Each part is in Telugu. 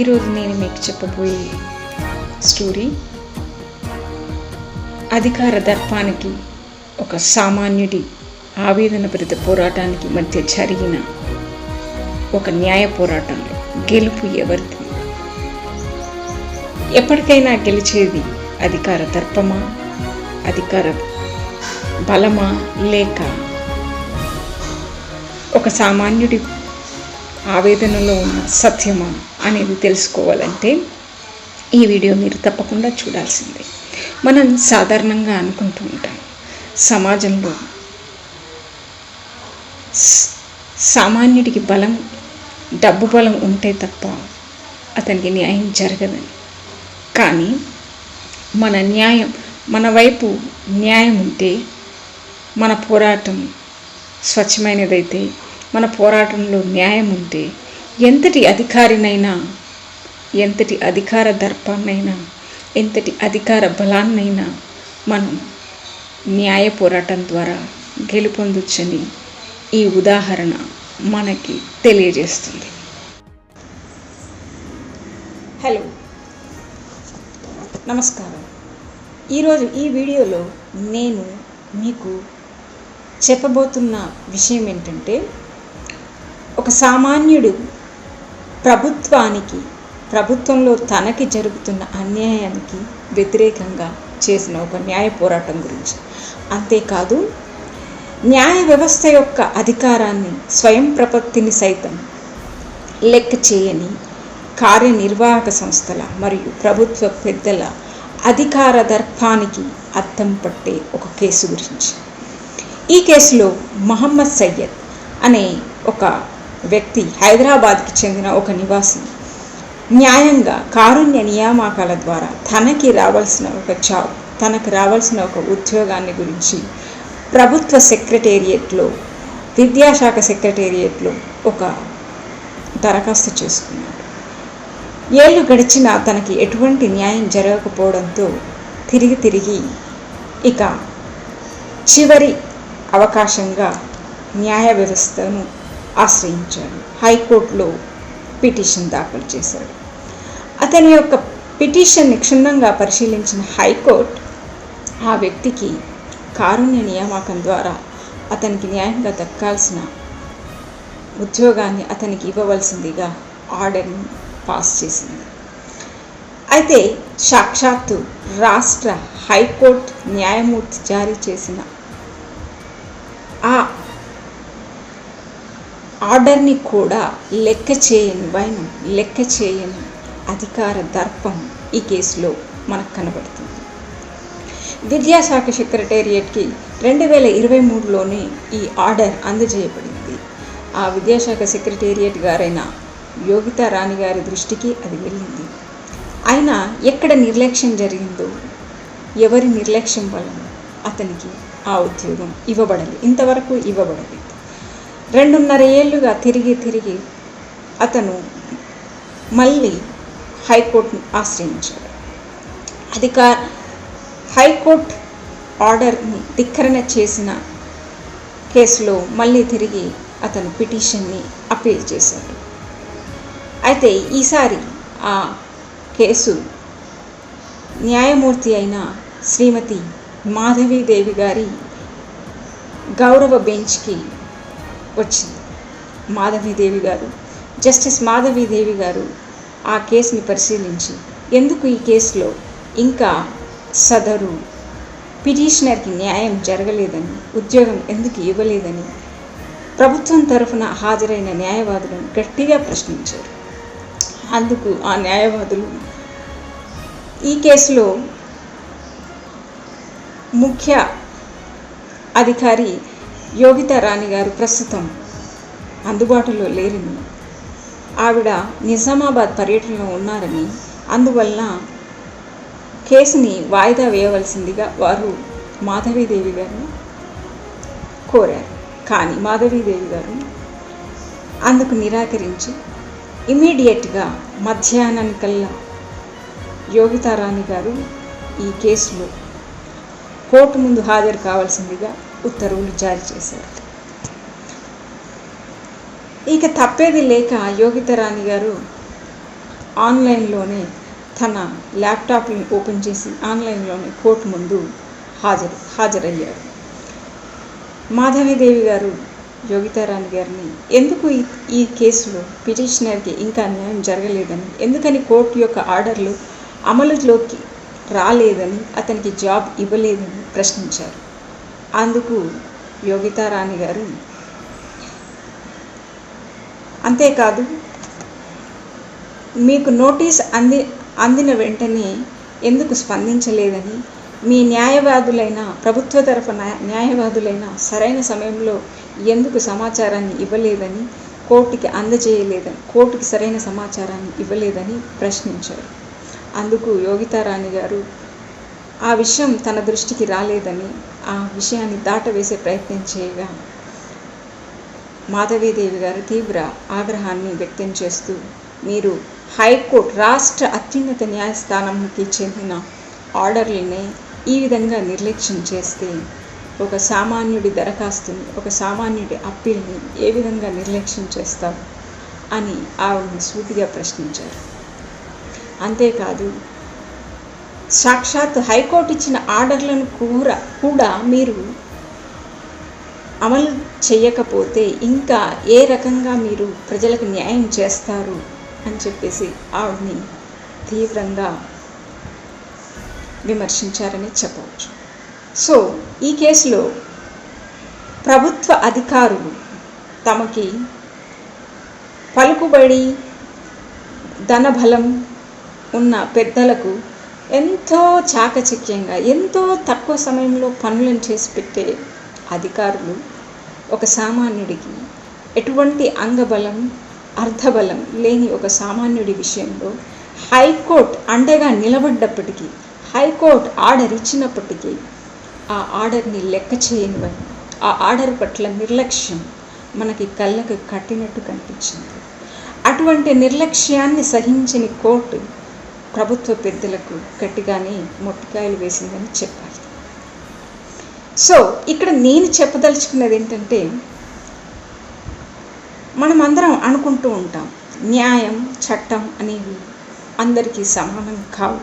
ఈరోజు నేను మీకు చెప్పబోయే స్టోరీ అధికార దర్పానికి ఒక సామాన్యుడి ఆవేదన భరిత పోరాటానికి మధ్య జరిగిన ఒక న్యాయ పోరాటంలో గెలుపు ఎవరిది? ఎప్పటికైనా గెలిచేది అధికార దర్పమా, అధికార బలమా, లేక ఒక సామాన్యుడి ఆవేదనలో ఉన్న సత్యమా అనేది తెలుసుకోవాలంటే ఈ వీడియో మీరు తప్పకుండా చూడాల్సిందే. మనం సాధారణంగా అనుకుంటూ ఉంటాం, సమాజంలో సామాన్యుడికి బలం, డబ్బు బలం ఉంటే తప్ప అతనికి న్యాయం జరగదని. కానీ మన వైపు న్యాయం ఉంటే, మన పోరాటం స్వచ్ఛమైనదైతే, మన పోరాటంలో న్యాయం ఉంటే, ఎంతటి అధికారినైనా, ఎంతటి అధికార దర్పాన్నైనా, ఎంతటి అధికార బలాన్నైనా మనం న్యాయ పోరాటం ద్వారా గెలుపొందొచ్చని ఈ ఉదాహరణ మనకి తెలియజేస్తుంది. హలో, నమస్కారం. ఈరోజు ఈ వీడియోలో నేను మీకు చెప్పబోతున్న విషయం ఏంటంటే, ఒక సామాన్యుడు ప్రభుత్వంలో తనకి జరుగుతున్న అన్యాయానికి వ్యతిరేకంగా చేసిన ఒక న్యాయ పోరాటం గురించి. అంతేకాదు, న్యాయ వ్యవస్థ యొక్క అధికారాన్ని, స్వయం ప్రపత్తిని సైతం లెక్క చేయని కార్యనిర్వాహక సంస్థల మరియు ప్రభుత్వ పెద్దల అధికార దర్పానికి అద్దం పట్టే ఒక కేసు గురించి. ఈ కేసులో మహమ్మద్ సయ్యద్ అనే ఒక వ్యక్తి, హైదరాబాద్కి చెందిన ఒక నివాసి, న్యాయంగా కారుణ్య నియామకాల ద్వారా తనకి రావాల్సిన ఒక జాబ్, తనకు రావాల్సిన ఒక ఉద్యోగాన్ని గురించి ప్రభుత్వ సెక్రటేరియట్లో, విద్యాశాఖ సెక్రటేరియట్లో ఒక దరఖాస్తు చేసుకున్నాడు. ఏళ్ళు గడిచినా తనకి ఎటువంటి న్యాయం జరగకపోవడంతో తిరిగి ఇక చివరి అవకాశంగా న్యాయ వ్యవస్థను ఆశ్రయించాడు. హైకోర్టులో పిటిషన్ దాఖలు చేశాడు. అతని యొక్క పిటిషన్ని క్షుణ్ణంగా పరిశీలించిన హైకోర్టు ఆ వ్యక్తికి కారుణ్య నియామకం ద్వారా అతనికి న్యాయంగా దక్కాల్సిన ఉద్యోగాన్ని అతనికి ఇవ్వవలసిందిగా ఆర్డర్ని పాస్ చేసింది. అయితే సాక్షాత్తు రాష్ట్ర హైకోర్టు న్యాయమూర్తి జారీ చేసిన ఆ ఆర్డర్ని కూడా లెక్క చేయని అధికార దర్పం ఈ కేసులో మనకు కనబడుతుంది. విద్యాశాఖ సెక్రటేరియట్కి 2023లోనే ఈ ఆర్డర్ అందజేయబడింది. ఆ విద్యాశాఖ సెక్రటేరియట్ గారైన యోగితా రాణి గారి దృష్టికి అది వెళ్ళింది. అయినా ఎక్కడ నిర్లక్ష్యం జరిగిందో, ఎవరి నిర్లక్ష్యం వలన అతనికి ఆ ఉద్యోగం ఇంతవరకు ఇవ్వబడలేదు. 2.5 ఏళ్ళుగా తిరిగి అతను మళ్ళీ హైకోర్టును ఆశ్రయించాడు. హైకోర్టు ఆర్డర్ని ధిక్కరణ చేసిన కేసులో మళ్ళీ తిరిగి అతను పిటిషన్ని అప్పీల్ చేశాడు. అయితే ఈసారి ఆ కేసు న్యాయమూర్తి అయిన శ్రీమతి మాధవీదేవి గారి గౌరవ బెంచ్కి వచ్చింది. జస్టిస్ మాధవీదేవి గారు ఆ కేసుని పరిశీలించి, ఎందుకు ఈ కేసులో ఇంకా సదరు పిటిషనర్కి న్యాయం జరగలేదని, ఉద్యోగం ఎందుకు ఇవ్వలేదని ప్రభుత్వం తరఫున హాజరైన న్యాయవాదులను గట్టిగా ప్రశ్నించారు. అందుకు ఆ న్యాయవాదులు, ఈ కేసులో ముఖ్య అధికారి యోగితా రాణి గారు ప్రస్తుతం అందుబాటులో లేరని, ఆవిడ నిజామాబాద్ పర్యటనలో ఉన్నారని, అందువలన కేసుని వాయిదా వేయవలసిందిగా వారు మాధవీదేవి గారిని కోరారు. కానీ మాధవీదేవి గారు అందుకు నిరాకరించి ఇమీడియట్గా మధ్యాహ్నానికల్లా యోగితా రాణి గారు ఈ కేసులో కోర్టు ముందు హాజరు కావాల్సిందిగా ఉత్తర్వులు జారీ చేశారు. ఇక తప్పేది లేక యోగితా రాణి గారు ఆన్లైన్లోనే తన ల్యాప్టాప్ని ఓపెన్ చేసి ఆన్లైన్లోనే కోర్టు ముందు హాజరయ్యారు. మాధవీదేవి గారు యోగితారాణి గారిని ఎందుకు ఈ కేసులో పిటిషనర్కి ఇంకా న్యాయం జరగలేదని, ఎందుకని కోర్టు యొక్క ఆర్డర్లు అమలులోకి రాలేదని, అతనికి జాబ్ ఇవ్వలేదని ప్రశ్నించారు. అందుకు యోగితారాణి గారు అంతేకాదు, మీకు నోటీస్ అందిన వెంటనే ఎందుకు స్పందించలేదని, మీ న్యాయవాదులైన ప్రభుత్వ తరఫున న్యాయవాదులైన సరైన సమయంలో ఎందుకు సమాచారాన్ని ఇవ్వలేదని, కోర్టుకి సరైన సమాచారాన్ని ఇవ్వలేదని ప్రశ్నించారు. అందుకు యోగితారాణి గారు ఆ విషయం తన దృష్టికి రాలేదని ఆ విషయాన్ని దాటవేసే ప్రయత్నం చేయగా మాధవీదేవి గారు తీవ్ర ఆగ్రహాన్ని వ్యక్తం చేస్తూ, మీరు హైకోర్టు రాష్ట్ర అత్యున్నత న్యాయస్థానానికి చెందిన ఆర్డర్లని ఈ విధంగా నిర్లక్ష్యం చేస్తే ఒక సామాన్యుడి దరఖాస్తుని, ఒక సామాన్యుడి అప్పీల్ని ఏ విధంగా నిర్లక్ష్యం చేస్తారు అని ఆవిడని సూటిగా ప్రశ్నించారు. అంతేకాదు, సాక్షాత్ హైకోర్టు ఇచ్చిన ఆర్డర్లను కూడా మీరు అమలు చేయకపోతే ఇంకా ఏ రకంగా మీరు ప్రజలకు న్యాయం చేస్తారు అని చెప్పేసి ఆవిడని తీవ్రంగా విమర్శించారని చెప్పవచ్చు. సో ఈ కేసులో ప్రభుత్వ అధికారులు తమకి పలుకుబడి ధనబలం ఉన్న పెద్దలకు ఎంతో చాకచక్యంగా ఎంతో తక్కువ సమయంలో పనులను చేసి పెట్టే అధికారులు ఒక సామాన్యుడికి ఎటువంటి అంగబలం అర్ధబలం లేని ఒక సామాన్యుడి విషయంలో హైకోర్టు అండగా నిలబడ్డప్పటికీ, హైకోర్టు ఆర్డర్ ఇచ్చినప్పటికీ ఆ ఆర్డర్ని లెక్క చేయనివని, ఆ ఆర్డర్ పట్ల నిర్లక్ష్యం మనకి కళ్ళకు కట్టినట్టు కనిపించింది. అటువంటి నిర్లక్ష్యాన్ని సహించని కోర్టు ప్రభుత్వ పెద్దలకు గట్టిగానే మొట్టికాయలు వేసిందని చెప్పాలి. సో ఇక్కడ నేను చెప్పదలుచుకున్నది ఏంటంటే, మనమందరం అనుకుంటూ ఉంటాం న్యాయం చట్టం అనేవి అందరికీ సమానం కావు.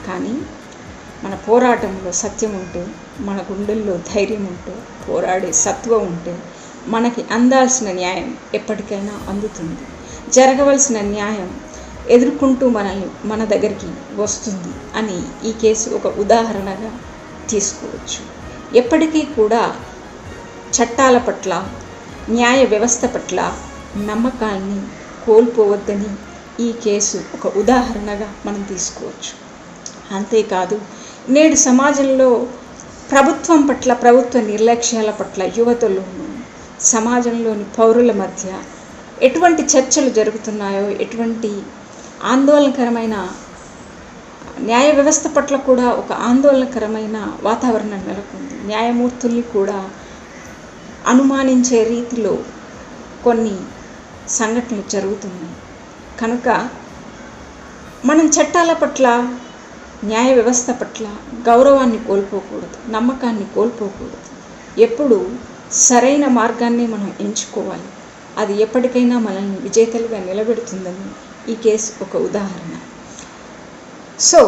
కానీ మన పోరాటంలో సత్యం ఉంటే, మన గుండెల్లో ధైర్యం ఉంటే, పోరాడే సత్వం ఉంటే మనకి అందాల్సిన న్యాయం ఎప్పటికైనా అందుతుంది. జరగవలసిన న్యాయం ఎదుర్కొంటూ మన దగ్గరికి వస్తుంది అని ఈ కేసు ఒక ఉదాహరణగా తీసుకోవచ్చు. ఎప్పటికీ కూడా చట్టాల పట్ల, న్యాయ వ్యవస్థ పట్ల నమ్మకాన్ని కోల్పోవద్దని ఈ కేసు ఒక ఉదాహరణగా మనం తీసుకోవచ్చు. అంతేకాదు, నేడు సమాజంలో ప్రభుత్వం పట్ల, ప్రభుత్వ నిర్లక్ష్యాల పట్ల యువతలోనూ సమాజంలోని పౌరుల మధ్య ఎటువంటి చర్చలు జరుగుతున్నాయో, ఎటువంటి ఆందోళనకరమైన న్యాయ వ్యవస్థ పట్ల కూడా ఒక ఆందోళనకరమైన వాతావరణం నెలకొంది. న్యాయమూర్తుల్ని కూడా అనుమానించే రీతిలో కొన్ని సంఘటనలు జరుగుతున్నాయి. కనుక మనం చట్టాల పట్ల, న్యాయ వ్యవస్థ పట్ల గౌరవాన్ని కోల్పోకూడదు, నమ్మకాన్ని కోల్పోకూడదు. ఎప్పుడు సరైన మార్గాన్ని మనం ఎంచుకోవాలి. అది ఎప్పటికైనా మనల్ని విజేతలుగా నిలబెడుతుందని ఈ కేసు ఒక ఉదాహరణ. సో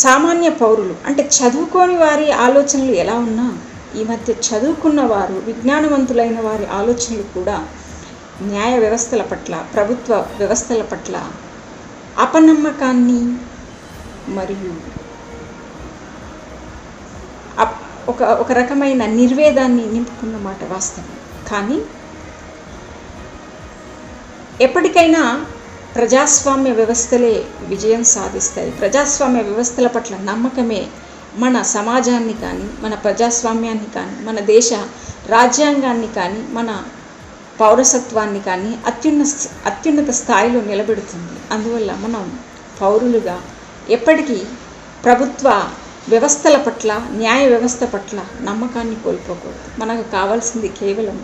సామాన్య పౌరులు అంటే చదువుకోని వారి ఆలోచనలు ఎలా ఉన్నా, ఈ మధ్య చదువుకున్న వారు, విజ్ఞానవంతులైన వారి ఆలోచనలు కూడా న్యాయ వ్యవస్థల పట్ల, ప్రభుత్వ వ్యవస్థల పట్ల అపనమ్మకాన్ని మరియు ఒక రకమైన నిర్వేదాన్ని నింపుకున్న మాట వాస్తవం. కానీ ఎప్పటికైనా ప్రజాస్వామ్య వ్యవస్థలే విజయం సాధిస్తాయి. ప్రజాస్వామ్య వ్యవస్థల పట్ల నమ్మకమే మన సమాజాన్ని కానీ, మన ప్రజాస్వామ్యాన్ని కానీ, మన దేశ రాజ్యాంగాన్ని కానీ, మన పౌరసత్వాన్ని కానీ అత్యున్నత స్థాయిలో నిలబెడుతుంది. అందువల్ల మనం పౌరులుగా ఎప్పటికీ ప్రభుత్వ వ్యవస్థల పట్ల, న్యాయ వ్యవస్థ పట్ల నమ్మకాన్ని కోల్పోకూడదు. మనకు కావాల్సింది కేవలం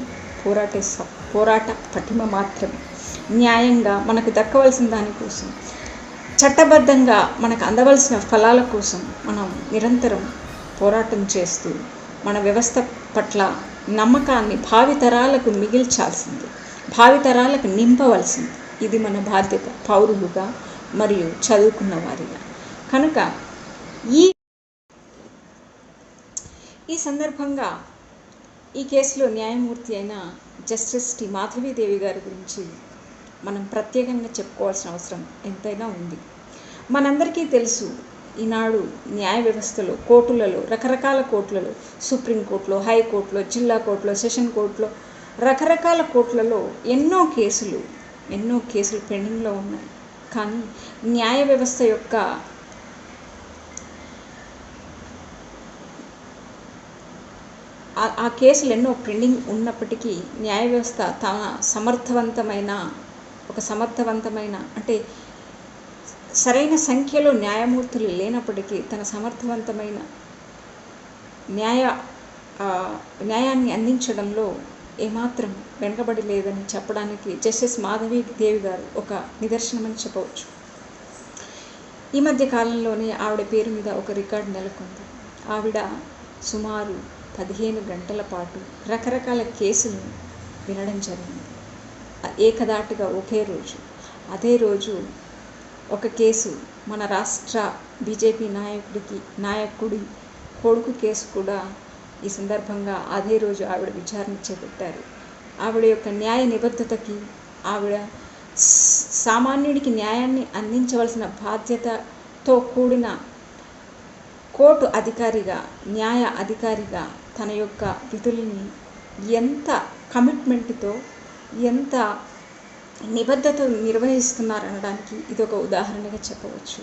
పోరాట పటిమ మాత్రమే. న్యాయంగా మనకు దక్కవలసిన దానికోసం, చట్టబద్ధంగా మనకు అందవలసిన ఫలాల కోసం మనం నిరంతరం పోరాటం చేస్తూ మన వ్యవస్థ పట్ల నమ్మకాన్ని భావితరాలకు మిగిల్చాల్సింది, భావితరాలకు నింపవలసింది. ఇది మన బాధ్యత పౌరులుగా మరియు చదువుకున్న వారిగా. కనుక ఈ సందర్భంగా ఈ కేసులో న్యాయమూర్తి అయిన జస్టిస్ టి మాధవీదేవి గారి గురించి మనం ప్రత్యేకంగా చెప్పుకోవాల్సిన అవసరం ఎంతైనా ఉంది. మనందరికీ తెలుసు, ఈనాడు న్యాయ వ్యవస్థలో కోర్టులలో, రకరకాల కోర్టులలో, సుప్రీంకోర్టులో, హైకోర్టులో, జిల్లా కోర్టులో, సెషన్ కోర్టులో, రకరకాల కోర్టులలో ఎన్నో కేసులు పెండింగ్లో ఉన్నాయి. కానీ న్యాయ వ్యవస్థ యొక్క ఆ కేసులు ఎన్నో పెండింగ్ ఉన్నప్పటికీ న్యాయ వ్యవస్థ తన సమర్థవంతమైన అంటే సరైన సంఖ్యలో న్యాయమూర్తులు లేనప్పటికీ తన సమర్థవంతమైన న్యాయాన్ని అందించడంలో ఏమాత్రం వెనుకబడి లేదని చెప్పడానికి జస్టిస్ మాధవీదేవి గారు ఒక నిదర్శనమని చెప్పవచ్చు. ఈ మధ్య కాలంలోనే ఆవిడ పేరు మీద ఒక రికార్డు నెలకొంది. ఆవిడ సుమారు 15 గంటల పాటు రకరకాల కేసులు వినడం జరిగింది, ఏకదాటిగా ఒకే రోజు. అదే రోజు ఒక కేసు మన రాష్ట్ర బీజేపీ నాయకుడి కొడుకు కేసు కూడా ఈ సందర్భంగా అదే రోజు ఆవిడ విచారణ చేపట్టారు. ఆవిడ యొక్క న్యాయ నిబద్ధతకి, ఆవిడ సామాన్యుడికి న్యాయాన్ని అందించవలసిన బాధ్యతతో కూడిన కోర్టు అధికారిగా, న్యాయ అధికారిగా తన యొక్క విధుల్ని ఎంత కమిట్మెంట్తో, ఎంత నిబద్ధత నిర్వహిస్తున్నారనడానికి ఇదొక ఉదాహరణగా చెప్పవచ్చు.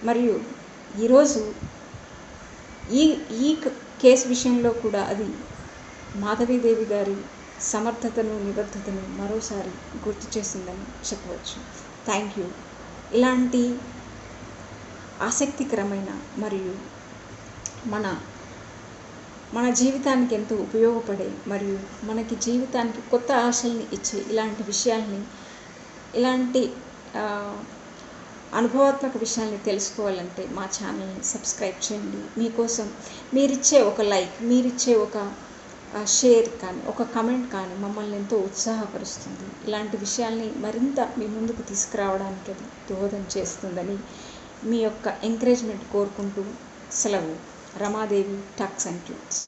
మరియు ఈరోజు ఈ కేసు విషయంలో కూడా అది మాధవీదేవి గారి సమర్థతను, నిబద్ధతను మరోసారి గుర్తు చేసిందని చెప్పవచ్చు. Thank you. ఇలాంటి ఆసక్తికరమైన మరియు మన జీవితానికి ఎంతో ఉపయోగపడే మరియు మనకి జీవితానికి కొత్త ఆశల్ని ఇచ్చే ఇలాంటి విషయాల్ని, ఇలాంటి అనుభవాత్మక విషయాల్ని తెలుసుకోవాలంటే మా ఛానల్ని సబ్స్క్రైబ్ చేయండి. మీకోసం మీరిచ్చే ఒక లైక్, మీరిచ్చే ఒక షేర్ కానీ, ఒక కమెంట్ కానీ మమ్మల్ని ఎంతో ఉత్సాహపరుస్తుంది. ఇలాంటి విషయాల్ని మరింత మీ ముందుకు తీసుకురావడానికి అది దోహదం చేస్తుందని మీ యొక్క ఎంకరేజ్మెంట్ కోరుకుంటూ సెలవు. Ramadevi talks and tuts.